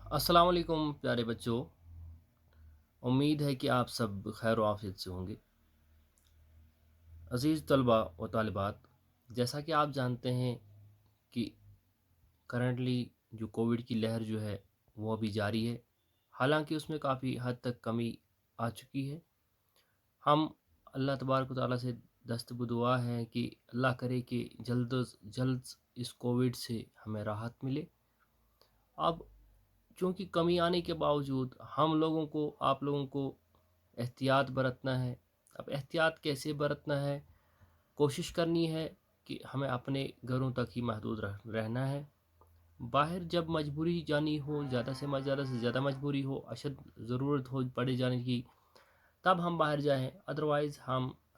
अस्सलाम वालेकुम प्यारे बच्चों। उम्मीद है कि आप सब खैर आफियत से होंगे। अज़ीज़ तलबा व तालिबात, जैसा कि आप जानते हैं कि करंटली जो कोविड की लहर जो है वो अभी जारी है। हालांकि उसमें काफ़ी हद तक कमी आ चुकी है। हम अल्लाह तबारक व तआला से दस्तबदुआ है कि अल्लाह करे कि जल्द अज़ जल्द इस कोविड से हमें राहत मिले। अब चूँकि कमी आने के बावजूद हम लोगों को, आप लोगों को एहतियात बरतना है। अब एहतियात कैसे बरतना है? कोशिश करनी है कि हमें अपने घरों तक ही महदूद रहना है। बाहर जब मजबूरी जानी हो, ज़्यादा से ज़्यादा मजबूरी हो, अशद ज़रूरत हो पड़े जाने की, तब हम बाहर जाएं। अदरवाइज़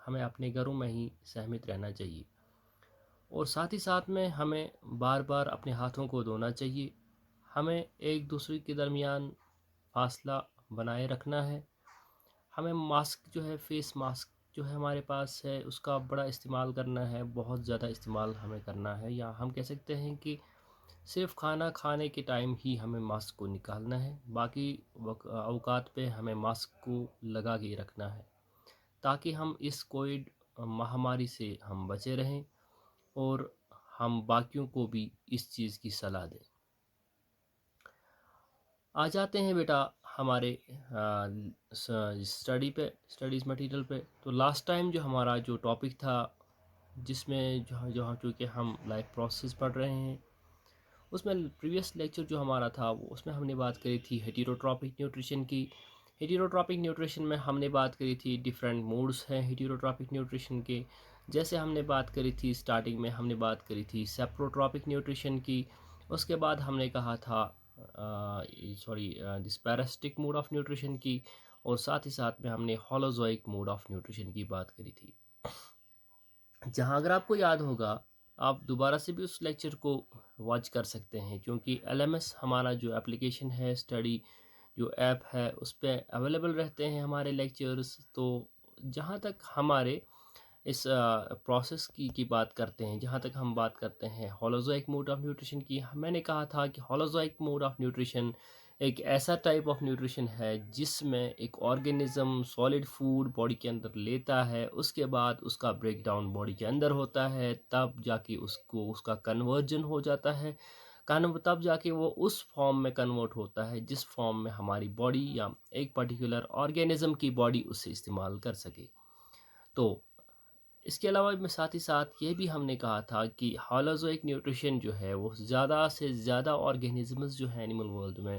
हमें अपने घरों में ही सहमित रहना चाहिए। और साथ ही साथ में हमें बार बार अपने हाथों को धोना चाहिए। हमें एक दूसरे के दरमियान फासला बनाए रखना है। हमें मास्क जो है, फेस मास्क जो है हमारे पास है, उसका बड़ा इस्तेमाल करना है, बहुत ज़्यादा इस्तेमाल हमें करना है। या हम कह सकते हैं कि सिर्फ खाना खाने के टाइम ही हमें मास्क को निकालना है, बाकी अवकात पे हमें मास्क को लगा के रखना है, ताकि हम इस कोविड महामारी से हम बचे रहें और हम बाकियों को भी इस चीज़ की सलाह दें। आ जाते हैं बेटा हमारे स्टडीज़ मटेरियल पे। तो लास्ट टाइम जो हमारा जो टॉपिक था, जिसमें जो जो चूँकि हम लाइफ प्रोसेस पढ़ रहे हैं, उसमें प्रीवियस लेक्चर जो हमारा था वो उसमें हमने बात करी थी हेटेरोट्रॉपिक न्यूट्रिशन की। हेटेरोट्रॉपिक न्यूट्रिशन में हमने बात करी थी डिफरेंट मोड्स हैं हेटेरोट्रॉपिक न्यूट्रिशन के। जैसे हमने बात करी थी स्टार्टिंग में, हमने बात करी थी सेप्रोट्रॉपिक न्यूट्रिशन की। उसके बाद हमने कहा था this parasitic mode of nutrition की। और साथ ही साथ में हमने होलोजोइक मोड ऑफ न्यूट्रिशन की बात करी थी। जहाँ अगर आपको याद होगा, आप दोबारा से भी उस लेक्चर को वॉच कर सकते हैं, क्योंकि एलएमएस हमारा जो एप्लीकेशन है, स्टडी जो ऐप है, उस पे अवेलेबल रहते हैं हमारे लेक्चर्स। तो जहाँ तक हमारे इस प्रोसेस की बात करते हैं, जहाँ तक हम बात करते हैं होलोजोइक मोड ऑफ न्यूट्रिशन की, मैंने कहा था कि होलोजोइक मोड ऑफ न्यूट्रिशन एक ऐसा टाइप ऑफ न्यूट्रिशन है जिसमें एक ऑर्गेनिज्म सॉलिड फूड बॉडी के अंदर लेता है, उसके बाद उसका ब्रेक डाउन बॉडी के अंदर होता है, तब जाके उसको उसका कन्वर्जन हो जाता है। तब जाके वो उस फॉर्म में कन्वर्ट होता है जिस फॉर्म में हमारी बॉडी या एक पर्टिकुलर ऑर्गेनिज्म की बॉडी उसे इस्तेमाल कर सके। तो इसके अलावा में साथ ही साथ ये भी हमने कहा था कि होलोजोइक न्यूट्रिशन जो है वो ज़्यादा से ज़्यादा ऑर्गेनिजम्स जो है एनिमल वर्ल्ड में,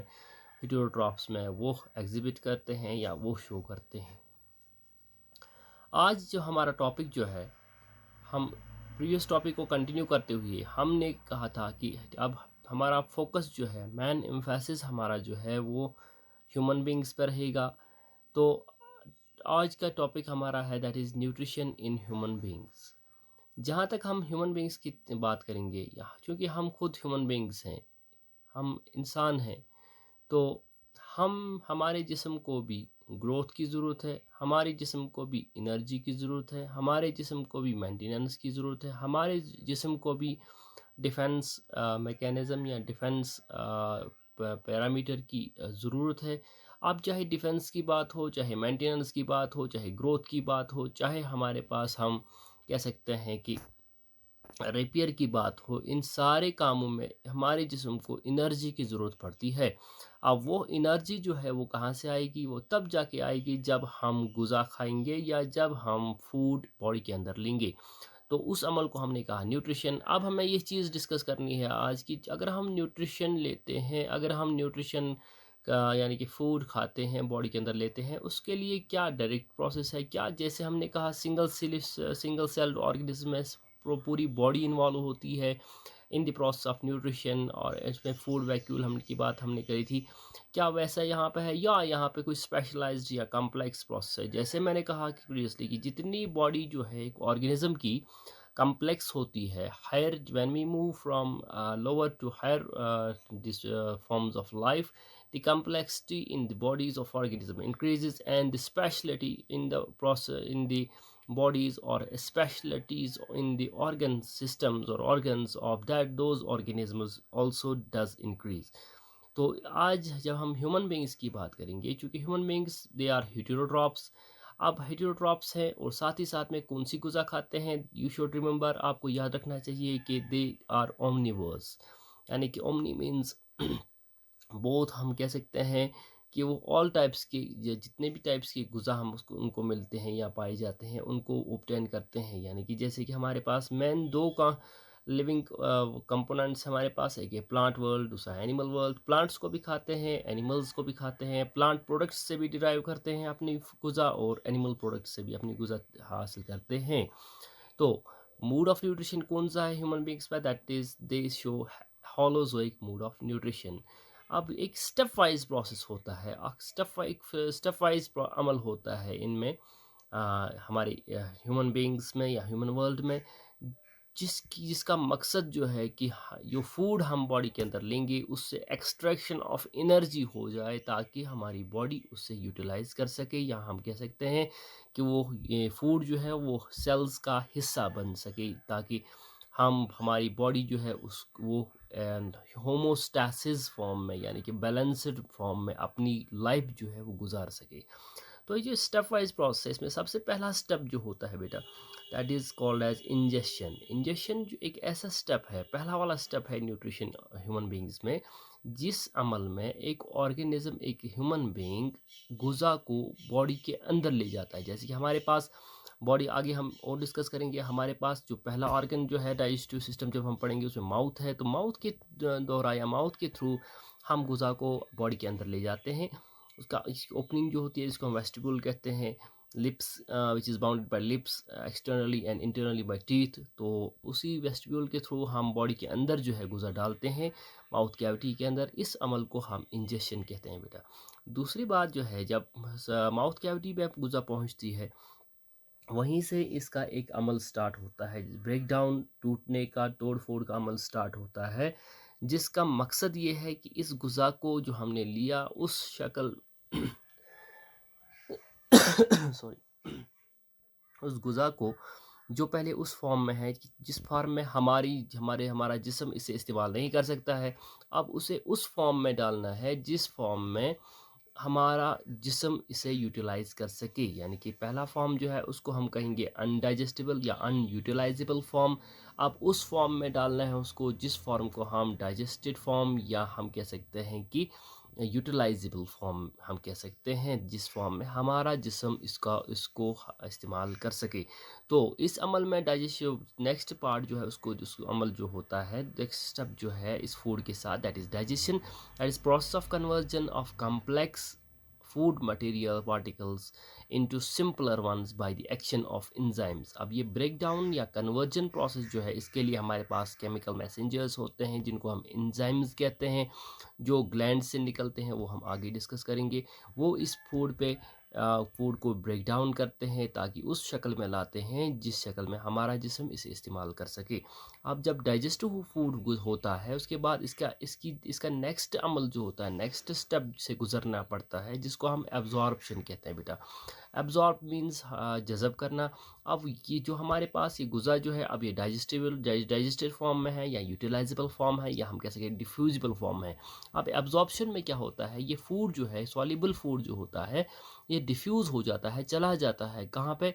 हेटेरोट्रॉप्स में, वो एग्जिबिट करते हैं या वो शो करते हैं। आज जो हमारा टॉपिक जो है, हम प्रीवियस टॉपिक को कंटिन्यू करते हुए हमने कहा था कि अब हमारा फोकस जो है, मेन एम्फेसिस हमारा जो है वो ह्यूमन बींग्स पर रहेगा। तो आज का टॉपिक हमारा है that is nutrition in human beings. जहाँ तक हम ह्यूमन बींग्स की बात करेंगे, या क्योंकि हम खुद ह्यूमन बींग्स हैं, हम इंसान हैं, तो हमारे जिस्म को भी ग्रोथ की ज़रूरत है, हमारे जिस्म को भी एनर्जी की ज़रूरत है, हमारे जिस्म को भी मेंटेनेंस की ज़रूरत है, हमारे जिस्म को भी डिफेंस मैकेनिज़्म या डिफेंस पैरामीटर की ज़रूरत है। अब चाहे डिफेंस की बात हो, चाहे मेंटेनेंस की बात हो, चाहे ग्रोथ की बात हो, चाहे हमारे पास हम कह सकते हैं कि रिपेयर की बात हो, इन सारे कामों में हमारे जिस्म को एनर्जी की ज़रूरत पड़ती है। अब वो एनर्जी जो है वो कहाँ से आएगी? वो तब जाके आएगी जब हम ग़िज़ा खाएँगे या जब हम फूड बॉडी के अंदर लेंगे। तो उस अमल को हमने कहा न्यूट्रिशन। अब हमें ये चीज़ डिस्कस करनी है आज की, अगर हम न्यूट्रिशन लेते हैं, अगर हम न्यूट्रिशन का यानी कि फूड खाते हैं, बॉडी के अंदर लेते हैं, उसके लिए क्या डायरेक्ट प्रोसेस है? क्या, जैसे हमने कहा, सिंगल सेल्ड ऑर्गेनिज्म में पूरी बॉडी इन्वॉल्व होती है in the process of nutrition, और इसमें फूड वैक्यूल हम की बात हमने करी थी। क्या वैसा यहाँ पे है, या यहाँ पे कोई स्पेशलाइज्ड या कॉम्प्लेक्स प्रोसेस है? जैसे मैंने कहा कि प्रीवियसली कि जितनी बॉडी जो है एक ऑर्गेनिज्म की कॉम्प्लेक्स होती है, higher when we move from lower to higher this forms of life, the complexity in the bodies of organism increases, and the speciality in the process in the bodies or specialties in the organ systems or organs of that those organisms also does increase. तो आज जब हम human beings की बात करेंगे, चूँकि human beings they are heterotrophs. अब heterotrophs हैं और साथ ही साथ में कौन-सी ग़िज़ा खाते हैं, यू शुड रिमेंबर, आपको याद रखना चाहिए कि दे आर ओमनिवोर्स। यानी कि ओमनी मीन्स बोथ, हम कह सकते हैं कि वो ऑल टाइप्स के, जितने भी टाइप्स की ग़िज़ा हम उसको उनको मिलते हैं या पाए जाते हैं, उनको ऑब्टेन करते हैं। यानी कि जैसे कि हमारे पास मेन 2 का लिविंग कंपोनेंट्स हमारे पास, एक है प्लांट वर्ल्ड, दूसरा एनिमल वर्ल्ड। प्लांट्स को भी खाते हैं, एनिमल्स को भी खाते हैं, प्लांट प्रोडक्ट्स से भी डिराइव करते हैं अपनी ग़िज़ा, और एनिमल प्रोडक्ट्स से भी अपनी ग़िज़ा हासिल करते हैं। तो मोड ऑफ न्यूट्रिशन कौन-सा है ह्यूमन बीइंग्स में, that is they show holozoic mode of nutrition. अब एक स्टेप वाइज़ प्रोसेस होता है, स्टेप वाइज़ अमल होता है इनमें, हमारे ह्यूमन बीइंग्स में या ह्यूमन वर्ल्ड में, जिसका मकसद जो है कि जो फूड हम बॉडी के अंदर लेंगे उससे एक्सट्रैक्शन ऑफ एनर्जी हो जाए, ताकि हमारी बॉडी उससे यूटिलाइज कर सके, या हम कह सकते हैं कि वो ये फूड जो है वो सेल्स का हिस्सा बन सके, ताकि हम हमारी बॉडी जो है उस वो एंड होमोस्टैसिस फॉर्म में, यानी कि बैलेंस्ड फॉर्म में अपनी लाइफ जो है वो गुजार सके। तो ये जो स्टेप वाइज प्रोसेस में सबसे पहला स्टेप जो होता है बेटा, that is called as injection. Injection जो एक ऐसा स्टेप है, पहला वाला स्टेप है न्यूट्रिशन ह्यूमन बींग्स में, जिस अमल में एक ऑर्गेनिज्म, एक ह्यूमन बीइंग गुज़ा को बॉडी के अंदर ले जाता है। जैसे कि हमारे पास बॉडी, आगे हम और डिस्कस करेंगे, हमारे पास जो पहला ऑर्गन जो है डाइजेस्टिव सिस्टम, जब हम पढ़ेंगे उसमें माउथ है, तो माउथ के द्वारा या माउथ के थ्रू हम गुज़ा को बॉडी के अंदर ले जाते हैं। उसका ओपनिंग जो होती है, जिसको हम वेस्टिब्यूल कहते हैं, lips which is bounded by lips externally and internally by teeth. तो उसी वेस्टिब्यूल के थ्रू हम बॉडी के अंदर जो है गुज़ा डालते हैं, माउथ कैविटी के अंदर। इस अमल को हम इंजेक्शन कहते हैं बेटा। दूसरी बात जो है, जब माउथ कैविटी में गुज़ा पहुंचती है, वहीं से इसका एक अमल स्टार्ट होता है, ब्रेक डाउन, टूटने का, तोड़ फोड़ का अमल स्टार्ट होता है, जिसका मकसद ये है कि इस गुज़ा को जो हमने लिया उस शक्ल सॉरी, उस गुज़ा को जो पहले उस फॉर्म में है कि जिस फॉर्म में हमारा जिस्म इसे इस्तेमाल नहीं कर सकता है, अब उसे उस फॉर्म में डालना है जिस फॉर्म में हमारा जिस्म इसे यूटिलाइज कर सके। यानी कि पहला फॉर्म जो है उसको हम कहेंगे अनडाइजेस्टिबल या अनयूटिलाइजेबल फॉर्म। अब उस फॉर्म में डालना है उसको जिस फॉर्म को हम डाइजेस्टेड फॉर्म, या हम कह सकते हैं कि यूटिलाइजेबल फॉर्म हम कह सकते हैं, जिस फॉर्म में हमारा जिस्म इसको इस्तेमाल कर सके। तो इस अमल में डाइजेशन नेक्स्ट पार्ट जो है, उसको जिस अमल जो होता है, नेक्स्ट स्टेप जो है इस फूड के साथ, that is digestion. That is process of conversion of complex food material particles into simpler ones by the action of enzymes। अब ये ब्रेक डाउन या कन्वर्जन प्रोसेस जो है, इसके लिए हमारे पास केमिकल मैसेंजर्स होते हैं, जिनको हम एंजाइम्स कहते हैं, जो ग्लैंड से निकलते हैं, वो हम आगे डिस्कस करेंगे। वो इस फूड पे फूड को ब्रेक डाउन करते हैं, ताकि उस शक्ल में लाते हैं जिस शक्ल में हमारा जिस्म इसे इस्तेमाल कर सके। अब जब डाइजेस्टिव फूड होता है, उसके बाद इसका नेक्स्ट अमल जो होता है, नेक्स्ट स्टेप से गुजरना पड़ता है, जिसको हम एब्जॉर्प्शन कहते हैं बेटा। एब्जॉर्ब मीन्स जज़ब करना। अब ये जो हमारे पास ये गुज़ा जो है, अब ये डाइजेस्टेड फॉर्म में है, या यूटिलाइजेबल फॉर्म है, या हम कह सकें डिफ्यूजिबल फॉर्म है। अब एब्जॉर्प्शन में क्या होता है, ये फूड जो है, सॉल्युबल फूड जो होता है, ये डिफ्यूज़ हो जाता है, चला जाता है कहाँ पे,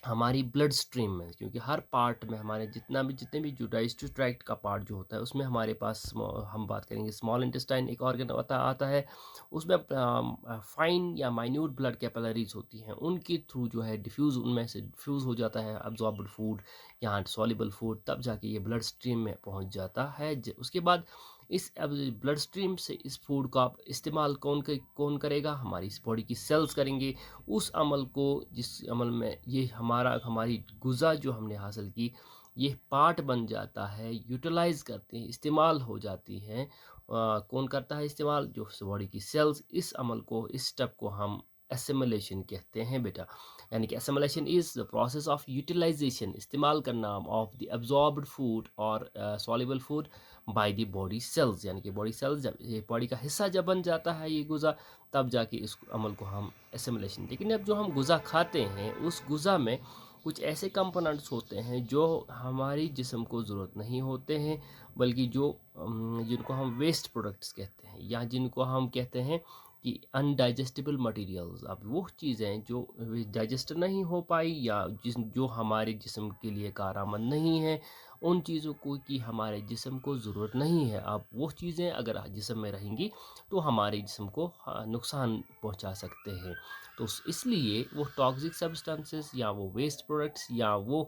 हमारी ब्लड स्ट्रीम में। क्योंकि हर पार्ट में हमारे जितने भी जो डाइजेस्टिव ट्रैक्ट का पार्ट जो होता है, उसमें हमारे पास हम बात करेंगे स्मॉल इंटेस्टाइन, एक ऑर्गन आता है, उसमें फाइन या माइन्यूट ब्लड कैपिलरीज होती हैं, उनके थ्रू जो है डिफ्यूज़, उनमें से डिफ्यूज़ हो जाता है अब्जॉर्ब्ड फूड या सॉल्युबल फूड, तब जाके ये ब्लड स्ट्रीम में पहुंच जाता है। उसके बाद इस ब्लड स्ट्रीम से इस फूड का इस्तेमाल कौन करेगा, हमारी इस बॉडी की सेल्स करेंगे। उस अमल को, जिस अमल में ये हमारी गुज़ा जो हमने हासिल की, ये पार्ट बन जाता है, यूटिलाइज़ करते हैं, इस्तेमाल हो जाती हैं। कौन करता है इस्तेमाल, जो बॉडी की सेल्स। इस अमल को, इस स्टेप को हम एसिमिलेशन कहते हैं बेटा। यानी कि assimilation is the process of utilization, इस्तेमाल करना ऑफ द एब्जॉर्ब्ड फूड और soluble food by the body cells. यानी कि बॉडी सेल्स, जब ये बॉडी का हिस्सा जब बन जाता है ये गुज़ा, तब जाके इस अमल को हम एसिमिलेशन। लेकिन अब जो हम गुज़ा खाते हैं, उस गुज़ा में कुछ ऐसे कंपोनेंट्स होते हैं जो हमारी जिस्म को ज़रूरत नहीं होते हैं, बल्कि जो जिनको हम वेस्ट प्रोडक्ट्स कहते हैं या जिनको हम कहते हैं कि अनडाइजेस्टिबल मटेरियल्स। अब वो चीज़ें जो डाइजेस्ट नहीं हो पाई या जो हमारे जिस्म के लिए कारआमद नहीं है, उन चीज़ों को कि हमारे जिस्म को ज़रूरत नहीं है। अब वो चीज़ें अगर जिस्म में रहेंगी तो हमारे जिस्म को नुकसान पहुंचा सकते हैं। तो इसलिए वो टॉक्सिक सब्सटेंसेस या वो वेस्ट प्रोडक्ट्स या वो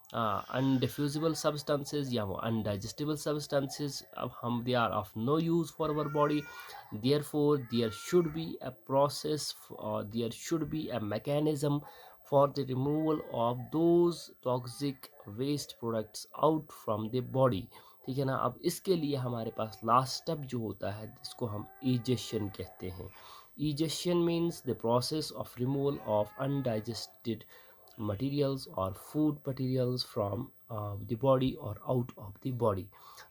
अनडिफ्यूजिबल सब्सटेंसेस या वो अनडाइजेस्टिबल सब्सटेंसेस, अब हम they are of no use for our body. Therefore, there should be a process or there should be a mechanism for the removal of those toxic waste products out from the body। ठीक है ना। अब इसके लिए हमारे पास last step जो होता है जिसको हम इजेशन कहते हैं। Egestion means the process of removal of undigested materials or food materials from the body or out of the body।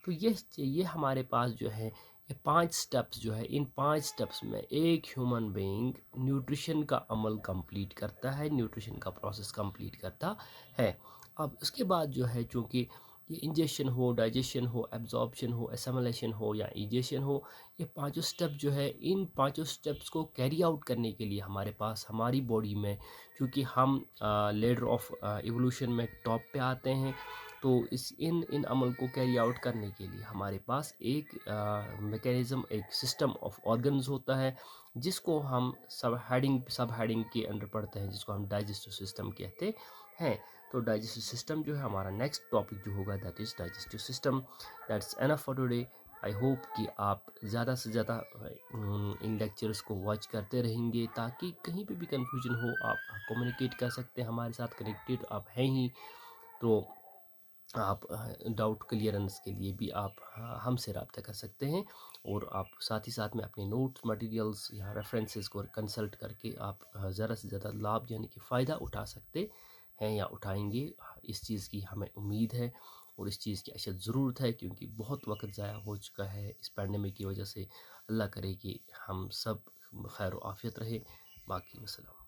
तो ये हमारे पास जो है ये 5 स्टेप्स जो है, इन 5 स्टेप्स में एक ह्यूमन बीइंग न्यूट्रिशन का अमल कंप्लीट करता है, न्यूट्रिशन का प्रोसेस कंप्लीट करता है। अब उसके बाद जो है चूँकि ये इंजेक्शन हो, डाइजेशन हो, एब्जॉर्प्शन हो, एसिमिलेशन हो या इजेशन हो, ये पांचों स्टेप जो है, इन पांचों स्टेप्स को कैरी आउट करने के लिए हमारे पास हमारी बॉडी में, क्योंकि हम लेडर ऑफ इवोल्यूशन में टॉप पे आते हैं, तो इस इन इन अमल को कैरी आउट करने के लिए हमारे पास एक मैकेनिज़्म, एक सिस्टम ऑफ ऑर्गन्स होता है जिसको हम सब हेडिंग के अंडर पढ़ते हैं, जिसको हम डाइजेस्टिव सिस्टम कहते हैं। तो डाइजेस्टिव सिस्टम जो है हमारा नेक्स्ट टॉपिक जो होगा that is digestive system. That's enough for today. I hope कि आप ज़्यादा से ज़्यादा इन लेक्चर्स को वॉच करते रहेंगे ताकि कहीं पे भी कंफ्यूजन हो आप कम्युनिकेट कर सकते हैं हमारे साथ, कनेक्टेड आप हैं ही। तो आप डाउट क्लियरेंस के लिए भी आप हमसे रब्ता कर सकते हैं, और आप साथ ही साथ में अपने नोट्स मटेरियल्स या रेफरेंसेस को कंसल्ट करके आप ज़्यादा से ज़्यादा लाभ यानी कि फ़ायदा उठा सकते हैं या उठाएंगे। इस चीज़ की हमें उम्मीद है और इस चीज़ की अशद ज़रूरत है, क्योंकि बहुत वक्त ज़ाया हो चुका है इस पैंडमिक की वजह से। अल्लाह करे कि हम सब खैर आफियत रहे। बाकी वसलाम।